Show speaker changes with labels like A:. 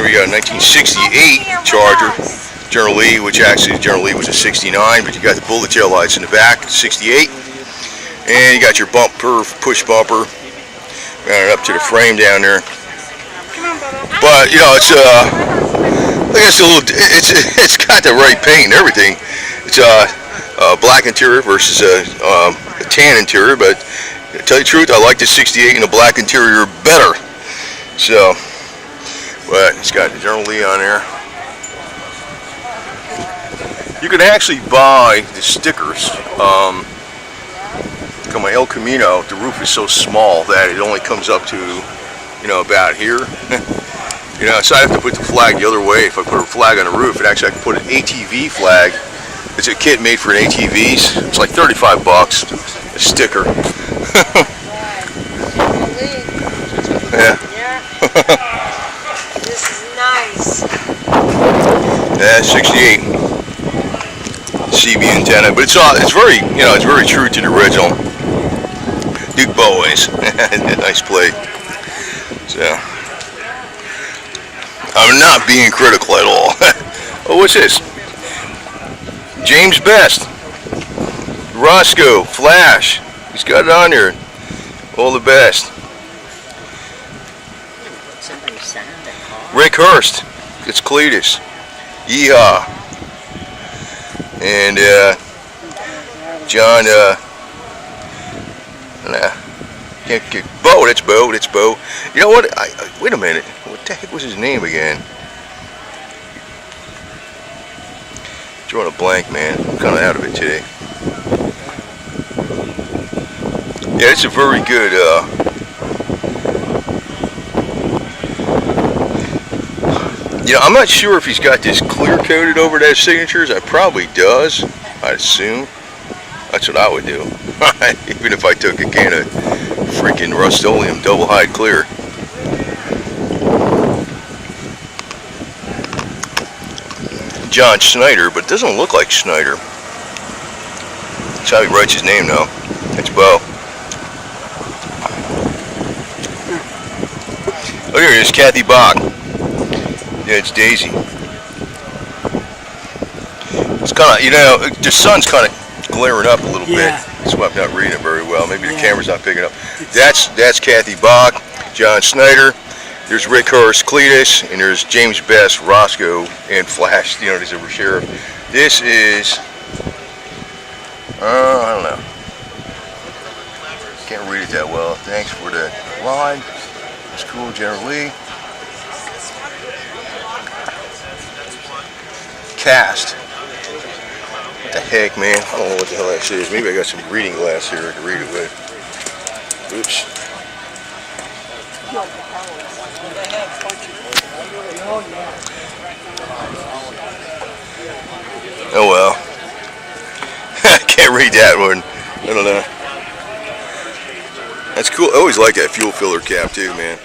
A: Here we got a 1968 Charger, General Lee, which actually General Lee was a 69, but you got the bullet tail lights in the back, 68. And you got your bumper, push bumper, mounted up to the frame down there. But you know, it's I guess it's got the right paint and everything. It's black interior versus a tan interior, but to tell you the truth, I like the 68 and the black interior better. So, but it's got the General Lee on there. You can actually buy the stickers. On my El Camino, the roof is so small that it only comes up to, you know, about here. You know, so I have to put the flag the other way. If I put a flag on the roof, and actually I can put an ATV flag. It's a kit made for an ATVs. It's like 35 bucks, a sticker. Yeah.
B: This is nice.
A: Yeah, 68 CB antenna, but it's very, you know, it's very true to the original. Duke Boys, nice play. So, I'm not being critical at all. Oh, what's this? James Best, Roscoe, Flash. He's got it on there. All the best. Rick Hurst, it's Cletus. Yeehaw. And John, can't get Bo. That's Bo. That's Bo. You know what? Wait a minute. What the heck was his name again? Drawing a blank, man. I'm kind of out of it today. Yeah, it's a very good. You know, I'm not sure if he's got this clear coated over those signatures. I probably does. I'd assume. That's what I would do. Even if I took a can of freaking Rust-Oleum double hide clear. John Schneider, but it doesn't look like Schneider. That's how he writes his name though. That's Bo. Oh, here it is, Kathy Bach. Yeah, it's Daisy. It's kind of, you know, the sun's kind of glaring up a little bit. That's why I'm not reading it very well. Maybe the camera's not picking up. That's Kathy Bach, John Schneider. There's Rick Hurst, Cletus, and there's James Best, Roscoe, and Flash. You know, there's a sheriff. This is, I don't know. Can't read it that well. Thanks for the line. It's cool, General Lee. Cast. What the heck, man? I don't know what the hell that is. Maybe I got some reading glass here I can read it with. Oops. Oh well. I can't read that one. I don't know. That's cool. I always like that fuel filler cap too, man.